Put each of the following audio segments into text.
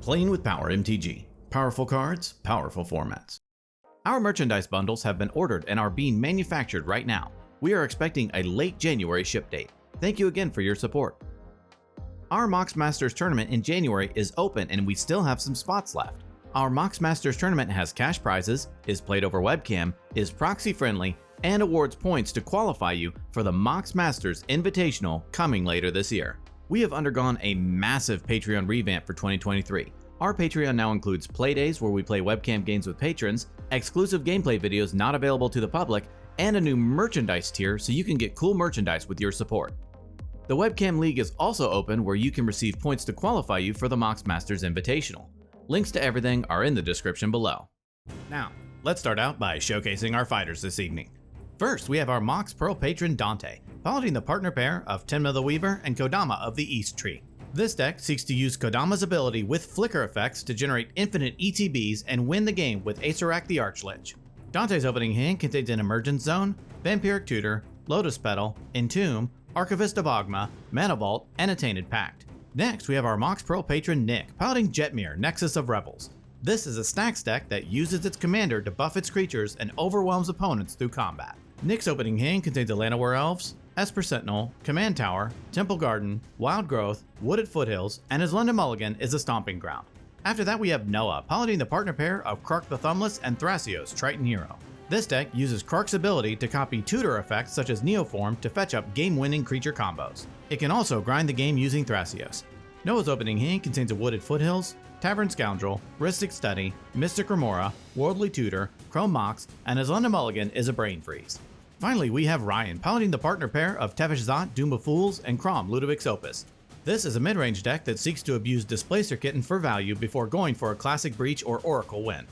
Playing with Power MTG. Powerful cards, powerful formats. Our merchandise bundles have been ordered and are being manufactured right now. We are expecting a late January ship date. Thank you again for your support. Our Mox Masters tournament in January is open and we still have some spots left. Our Mox Masters tournament has cash prizes, is played over webcam, is proxy friendly, and awards points to qualify you for the Mox Masters Invitational coming later this year. We have undergone a massive Patreon revamp for 2023. Our Patreon now includes playdays where we play webcam games with patrons, exclusive gameplay videos not available to the public, and a new merchandise tier so you can get cool merchandise with your support. The Webcam League is also open where you can receive points to qualify you for the Mox Masters Invitational. Links to everything are in the description below. Now, let's start out by showcasing our fighters this evening. First, we have our Mox Pearl patron Dante, piloting the partner pair of Tymna the Weaver and Kodama of the East Tree. This deck seeks to use Kodama's ability with flicker effects to generate infinite ETBs and win the game with Acerak the Archlich. Dante's opening hand contains an Emergence Zone, Vampiric Tutor, Lotus Petal, Entomb, Archivist of Ogma, Mana Vault, and a Tainted Pact. Next, we have our Mox Pearl patron Nick, piloting Jetmir, Nexus of Rebels. This is a stacks deck that uses its commander to buff its creatures and overwhelms opponents through combat. Nick's opening hand contains Llanowar Elves, Esper Sentinel, Command Tower, Temple Garden, Wild Growth, Wooded Foothills, and his London Mulligan is a Stomping Ground. After that, we have Noah, piloting the partner pair of Krark the Thumbless and Thrasios, Triton Hero. This deck uses Krark's ability to copy tutor effects such as Neoform to fetch up game-winning creature combos. It can also grind the game using Thrasios. Noah's opening hand contains a Wooded Foothills, Tavern Scoundrel, Rhystic Study, Mystic Remora, Worldly Tutor, Chrome Mox, and his London Mulligan is a Brain Freeze. Finally, we have Ryan, piloting the partner pair of Tevesh, Doom of Fools, and Kraum, Ludovic's Opus. This is a mid-range deck that seeks to abuse Displacer Kitten for value before going for a Classic Breach or Oracle win.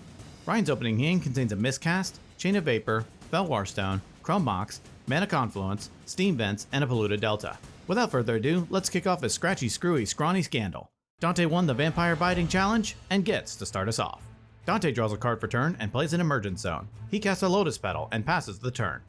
Ryan's opening hand contains a Miscast, Chain of Vapor, Felwar Stone, Chrome Mox, Mana Confluence, Steam Vents, and a Polluted Delta. Without further ado, let's kick off a scratchy, screwy, scrawny Scandal. Dante won the Vampire Biting Challenge and gets to start us off. Dante draws a card for turn and plays an Emergence Zone. He casts a Lotus Petal and passes the turn.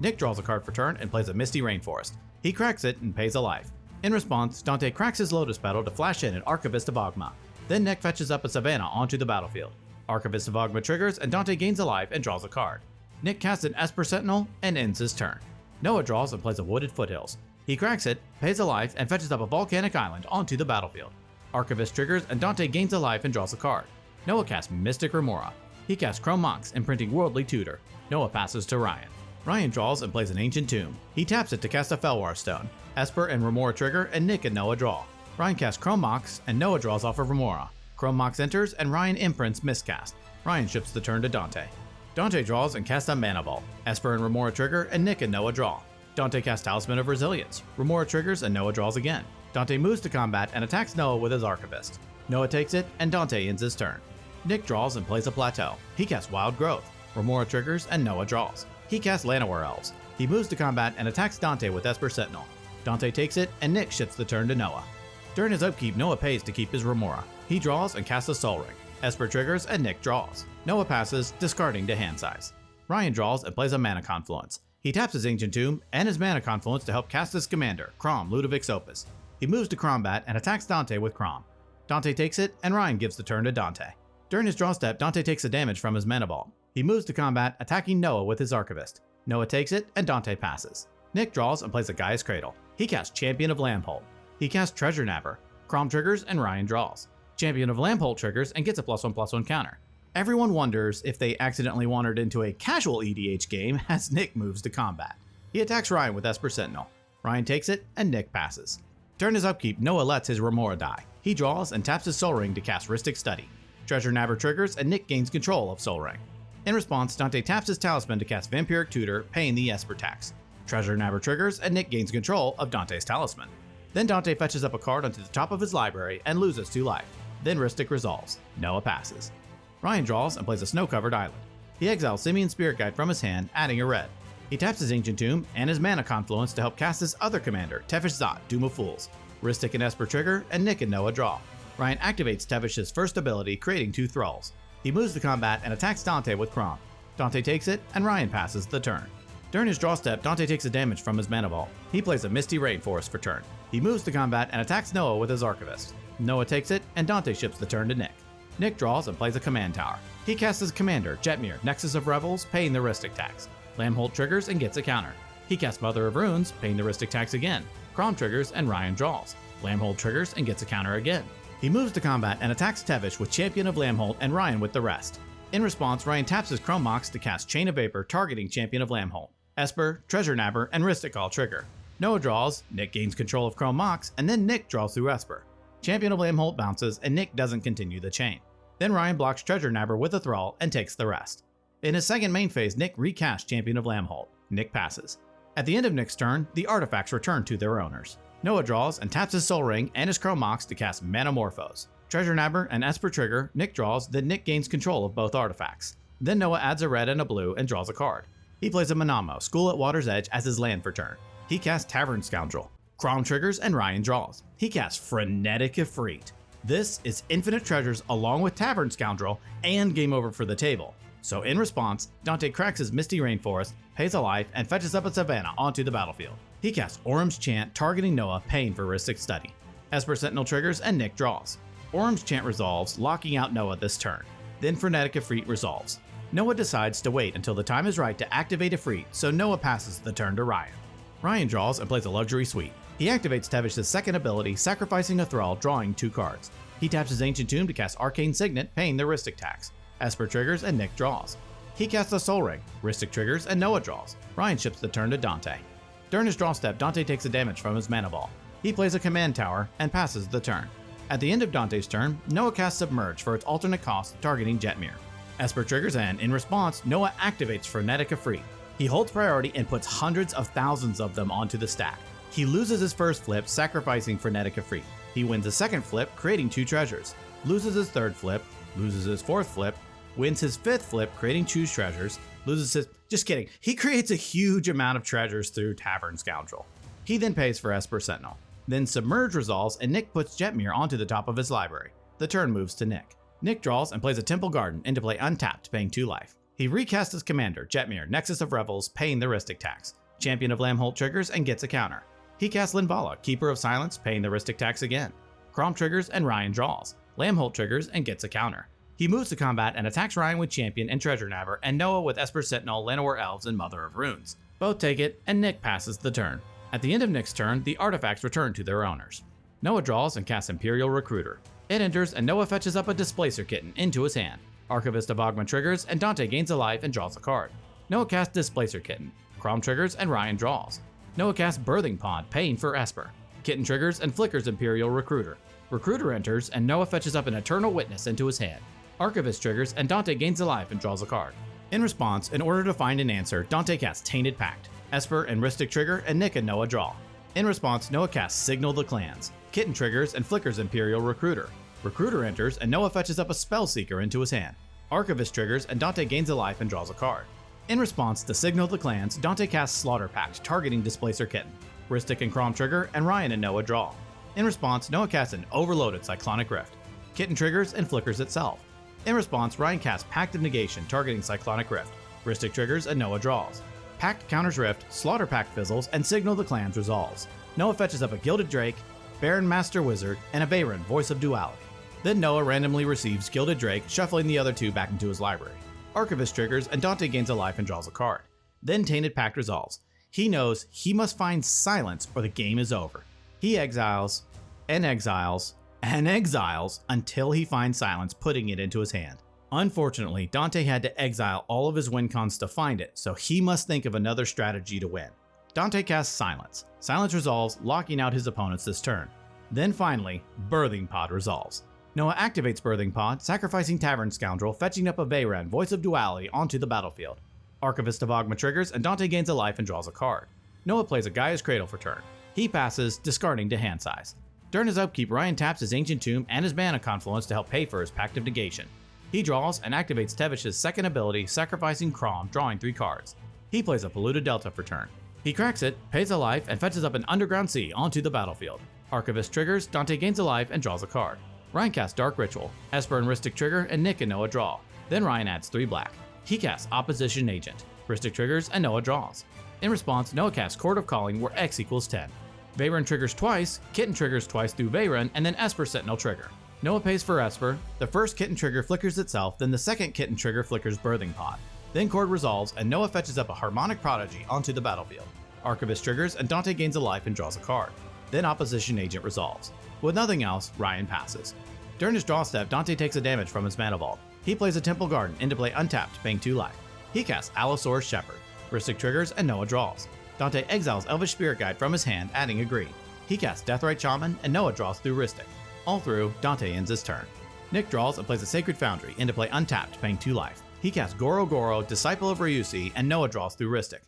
Nick draws a card for turn and plays a Misty Rainforest. He cracks it and pays a life. In response, Dante cracks his Lotus Petal to flash in an Archivist of Ogma. Then Nick fetches up a Savannah onto the battlefield. Archivist of Ogma triggers and Dante gains a life and draws a card. Nick casts an Esper Sentinel and ends his turn. Noah draws and plays a Wooded Foothills. He cracks it, pays a life, and fetches up a Volcanic Island onto the battlefield. Archivist triggers and Dante gains a life and draws a card. Noah casts Mystic Remora. He casts Chrome Mox, imprinting Worldly Tutor. Noah passes to Ryan. Ryan draws and plays an Ancient Tomb. He taps it to cast a Felwar Stone. Esper and Remora trigger and Nick and Noah draw. Ryan casts Chrome Mox and Noah draws off of Remora. Chrome Mox enters and Ryan imprints Miscast. Ryan ships the turn to Dante. Dante draws and casts a Mana Vault. Esper and Remora trigger and Nick and Noah draw. Dante casts Talisman of Resilience. Remora triggers and Noah draws again. Dante moves to combat and attacks Noah with his Archivist. Noah takes it and Dante ends his turn. Nick draws and plays a Plateau. He casts Wild Growth. Remora triggers and Noah draws. He casts Llanowar Elves. He moves to combat and attacks Dante with Esper Sentinel. Dante takes it and Nick shifts the turn to Noah. During his upkeep, Noah pays to keep his Remora. He draws and casts a Sol Ring. Esper triggers and Nick draws. Noah passes, discarding to hand size. Ryan draws and plays a Mana Confluence. He taps his Ancient Tomb and his Mana Confluence to help cast his commander, Kraum, Ludovic's Opus. He moves to combat and attacks Dante with Kraum. Dante takes it and Ryan gives the turn to Dante. During his draw step, Dante takes the damage from his Mana Vault. He moves to combat, attacking Noah with his Archivist. Noah takes it and Dante passes. Nick draws and plays a Gaia's Cradle. He casts Champion of Lamphold. He casts Treasure Napper. Kraum triggers and Ryan draws. Champion of Lamphold triggers and gets a +1/+1 counter. Everyone wonders if they accidentally wandered into a casual EDH game as Nick moves to combat. He attacks Ryan with Esper Sentinel. Ryan takes it and Nick passes. During his upkeep, Noah lets his Remora die. He draws and taps his Sol Ring to cast Rhystic Study. Treasure Napper triggers and Nick gains control of Sol Ring. In response, Dante taps his Talisman to cast Vampiric Tutor, paying the Esper tax. Treasure Napper triggers and Nick gains control of Dante's Talisman. Then Dante fetches up a card onto the top of his library and loses 2 life. Then Rhystic resolves. Noah passes. Ryan draws and plays a snow-covered island. He exiles Simeon Spirit Guide from his hand, adding a red. He taps his Ancient Tomb and his Mana Confluence to help cast his other commander, Tevesh, Doom of Fools. Rhystic and Esper trigger, and Nick and Noah draw. Ryan activates Tevesh's first ability, creating 2 Thralls. He moves to combat and attacks Dante with Kraum. Dante takes it, and Ryan passes the turn. During his draw step, Dante takes a damage from his mana vault. He plays a Misty Rainforest for turn. He moves to combat and attacks Noah with his Archivist. Noah takes it, and Dante ships the turn to Nick. Nick draws and plays a Command Tower. He casts his commander, Jetmir, Nexus of Revels, paying the Rhystic tax. Lambholt triggers and gets a counter. He casts Mother of Runes, paying the Rhystic tax again. Kraum triggers and Ryan draws. Lambholt triggers and gets a counter again. He moves to combat and attacks Tevesh with Champion of Lambholt and Ryan with the rest. In response, Ryan taps his Chrome Mox to cast Chain of Vapor targeting Champion of Lambholt. Esper, Treasure Nabber, and Rhystic Call trigger. Noah draws, Nick gains control of Chrome Mox, and then Nick draws through Esper. Champion of Lambholt bounces, and Nick doesn't continue the chain. Then Ryan blocks Treasure Nabber with a Thrall and takes the rest. In his second main phase, Nick recasts Champion of Lambholt. Nick passes. At the end of Nick's turn, the artifacts return to their owners. Noah draws and taps his Soul Ring and his Chrome Mox to cast Manamorphose. Treasure Nabber and Esper trigger, Nick draws, then Nick gains control of both artifacts. Then Noah adds a red and a blue and draws a card. He plays a Manamo, School at Water's Edge as his land for turn. He casts Tavern Scoundrel. Kraum triggers and Ryan draws. He casts Frenetic Ifrit. This is infinite treasures along with Tavern Scoundrel and game over for the table. So in response, Dante cracks his Misty Rainforest, pays a life, and fetches up a Savannah onto the battlefield. He casts Orum's Chant targeting Noah, paying for Rhystic Study. Esper Sentinel triggers and Nick draws. Orum's Chant resolves, locking out Noah this turn. Then Frenetic Ifrit resolves. Noah decides to wait until the time is right to activate Ifrit, so Noah passes the turn to Ryan. Ryan draws and plays a Luxury Suite. He activates Tevesh's second ability, sacrificing a Thrall, drawing 2 cards. He taps his Ancient Tomb to cast Arcane Signet, paying the Rhystic tax. Esper triggers and Nick draws. He casts a Soul Ring, Rhystic triggers, and Noah draws. Ryan ships the turn to Dante. During his draw step, Dante takes a damage from his Mana Ball. He plays a Command Tower and passes the turn. At the end of Dante's turn, Noah casts Submerge for its alternate cost, targeting Jetmir. Esper triggers and, in response, Noah activates Frenetic Ifrit. He holds priority and puts hundreds of thousands of them onto the stack. He loses his first flip, sacrificing Frenetic Ifrit. He wins a second flip, creating 2 treasures. Loses his third flip, loses his fourth flip, wins his fifth flip, creating 2 treasures, loses his... Just kidding. He creates a huge amount of treasures through Tavern Scoundrel. He then pays for Esper Sentinel. Then Submerge resolves and Nick puts Jetmir onto the top of his library. The turn moves to Nick. Nick draws and plays a Temple Garden into play untapped, paying 2 life. He recasts his commander, Jetmir, Nexus of Revels, paying the Rhystic tax. Champion of Lambholt triggers and gets a counter. He casts Linvala, Keeper of Silence, paying the Rhystic tax again. Kraum triggers and Ryan draws. Lambholt triggers and gets a counter. He moves to combat and attacks Ryan with Champion and Treasure Nabber, and Noah with Esper Sentinel, Llanowar Elves, and Mother of Runes. Both take it, and Nick passes the turn. At the end of Nick's turn, the artifacts return to their owners. Noah draws and casts Imperial Recruiter. It enters, and Noah fetches up a Displacer Kitten into his hand. Archivist of Ogma triggers, and Dante gains a life and draws a card. Noah casts Displacer Kitten. Kraum triggers, and Ryan draws. Noah casts Birthing Pod, paying for Esper. Kitten triggers and flickers Imperial Recruiter. Recruiter enters, and Noah fetches up an Eternal Witness into his hand. Archivist triggers, and Dante gains a life and draws a card. In response, in order to find an answer, Dante casts Tainted Pact. Esper and Rhystic trigger, and Nick and Noah draw. In response, Noah casts Signal the Clans. Kitten triggers and flickers Imperial Recruiter. Recruiter enters, and Noah fetches up a Spellseeker into his hand. Archivist triggers, and Dante gains a life and draws a card. In response to Signal the Clans, Dante casts Slaughter Pact, targeting Displacer Kitten. Rhystic and Kraum trigger, and Ryan and Noah draw. In response, Noah casts an overloaded Cyclonic Rift. Kitten triggers and flickers itself. In response, Ryan casts Pact of Negation, targeting Cyclonic Rift. Rhystic triggers, and Noah draws. Pact counters Rift, Slaughter Pact fizzles, and Signal the Clans resolves. Noah fetches up a Gilded Drake, Baron Master Wizard, and a Veyron, Voice of Duality. Then Noah randomly receives Gilded Drake, shuffling the other 2 back into his library. Archivist triggers, and Dante gains a life and draws a card. Then Tainted Pact resolves. He knows he must find silence or the game is over. He exiles, and exiles, and exiles until he finds silence, putting it into his hand. Unfortunately, Dante had to exile all of his win cons to find it, so he must think of another strategy to win. Dante casts Silence. Silence resolves, locking out his opponents this turn. Then finally, Birthing Pod resolves. Noah activates Birthing Pod, sacrificing Tavern Scoundrel, fetching up a Veyron, Voice of Duality, onto the battlefield. Archivist of Ogma triggers, and Dante gains a life and draws a card. Noah plays a Gaia's Cradle for turn. He passes, discarding to hand size. During his upkeep, Ryan taps his Ancient Tomb and his Mana Confluence to help pay for his Pact of Negation. He draws and activates Tevesh's second ability, sacrificing Kraum, drawing 3 cards. He plays a Polluted Delta for turn. He cracks it, pays a life, and fetches up an Underground Sea onto the battlefield. Archivist triggers, Dante gains a life and draws a card. Ryan casts Dark Ritual. Esper and Rhystic trigger, and Nick and Noah draw. Then Ryan adds 3 black. He casts Opposition Agent. Rhystic triggers, and Noah draws. In response, Noah casts Chord of Calling where X equals 10. Veyron triggers twice, Kitten triggers twice through Veyron, and then Esper Sentinel trigger. Noah pays for Esper, the first Kitten trigger flickers itself, then the second Kitten trigger flickers Birthing Pod. Then Chord resolves, and Noah fetches up a Harmonic Prodigy onto the battlefield. Archivist triggers, and Dante gains a life and draws a card. Then Opposition Agent resolves. With nothing else, Ryan passes. During his draw step, Dante takes a damage from his Mana Vault. He plays a Temple Garden into play untapped, paying 2 life. He casts Allosaurus Shepherd. Rhystic triggers, and Noah draws. Dante exiles Elvish Spirit Guide from his hand, adding a green. He casts Deathrite Shaman, and Noah draws through Rhystic. All through, Dante ends his turn. Nick draws and plays a Sacred Foundry into play untapped, paying 2 life. He casts Goro Goro, Disciple of Ryusi, and Noah draws through Rhystic.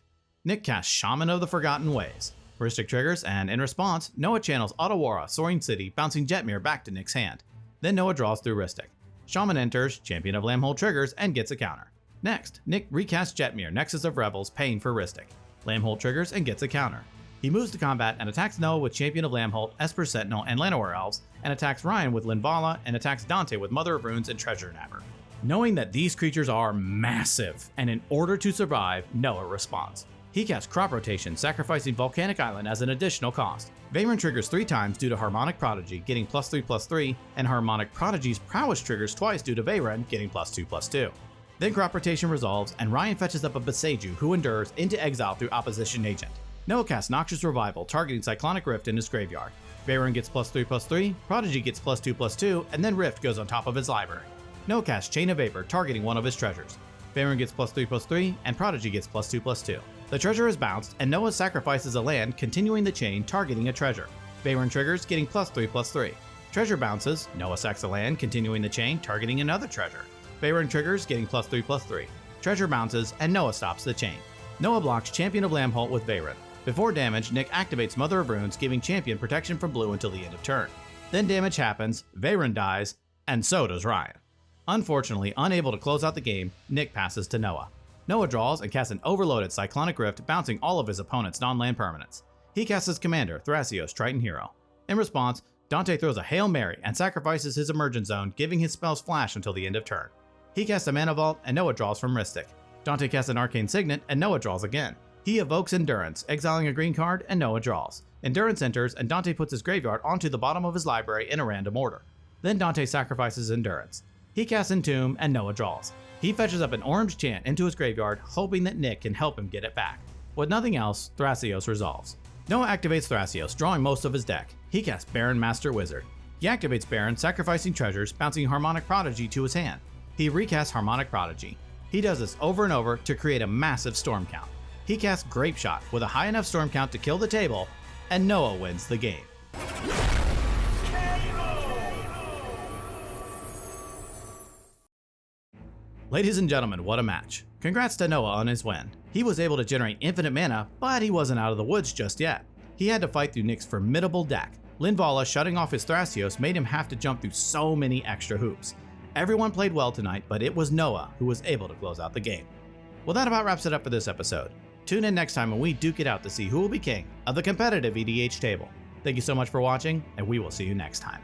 Nick casts Shaman of the Forgotten Ways. Rhystic triggers, and in response, Noah channels Otawara, Soaring City, bouncing Jetmir back to Nick's hand. Then Noah draws through Rhystic. Shaman enters, Champion of Lambhold triggers, and gets a counter. Next, Nick recasts Jetmir, Nexus of Revels, paying for Rhystic. Lambhold triggers and gets a counter. He moves to combat and attacks Noah with Champion of Lambhold, Esper Sentinel, and Llanowar Elves, and attacks Ryan with Linvala, and attacks Dante with Mother of Runes and Treasure Nabber. Knowing that these creatures are massive, and in order to survive, Noah responds. He casts Crop Rotation, sacrificing Volcanic Island as an additional cost. Veyron triggers 3 times due to Harmonic Prodigy, getting +3/+3, and Harmonic Prodigy's Prowess triggers twice due to Veyron, getting +2/+2. Then Crop Rotation resolves, and Ryan fetches up a Boseiju, who endures, into exile through Opposition Agent. Noah casts Noxious Revival, targeting Cyclonic Rift in his graveyard. Veyron gets +3/+3, Prodigy gets +2/+2, and then Rift goes on top of his library. Noah casts Chain of Vapor, targeting one of his treasures. Veyron gets +3/+3, and Prodigy gets +2/+2. The treasure is bounced, and Noah sacrifices a land, continuing the chain, targeting a treasure. Veyron triggers, getting +3/+3. Treasure bounces, Noah sacks a land, continuing the chain, targeting another treasure. Veyron triggers, getting +3/+3. Treasure bounces, and Noah stops the chain. Noah blocks Champion of Lambhold with Veyron. Before damage, Nick activates Mother of Runes, giving Champion protection from blue until the end of turn. Then damage happens, Veyron dies, and so does Ryan. Unfortunately, unable to close out the game, Nick passes to Noah. Noah draws and casts an overloaded Cyclonic Rift, bouncing all of his opponent's non-land permanents. He casts his commander, Thrasios, Triton Hero. In response, Dante throws a Hail Mary and sacrifices his Emergent Zone, giving his spells flash until the end of turn. He casts a Mana Vault, and Noah draws from Rhystic. Dante casts an Arcane Signet, and Noah draws again. He evokes Endurance, exiling a green card, and Noah draws. Endurance enters, and Dante puts his graveyard onto the bottom of his library in a random order. Then Dante sacrifices Endurance. He casts Entomb, and Noah draws. He fetches up an orange chant into his graveyard, hoping that Nick can help him get it back. With nothing else, Thrasios resolves. Noah activates Thrasios, drawing most of his deck. He casts Baron Master Wizard. He activates Baron, sacrificing treasures, bouncing Harmonic Prodigy to his hand. He recasts Harmonic Prodigy. He does this over and over to create a massive storm count. He casts Grape Shot with a high enough storm count to kill the table, and Noah wins the game. Ladies and gentlemen, what a match. Congrats to Noah on his win. He was able to generate infinite mana, but he wasn't out of the woods just yet. He had to fight through Nick's formidable deck. Linvala shutting off his Thrasios made him have to jump through so many extra hoops. Everyone played well tonight, but it was Noah who was able to close out the game. Well, that about wraps it up for this episode. Tune in next time when we duke it out to see who will be king of the competitive EDH table. Thank you so much for watching, and we will see you next time.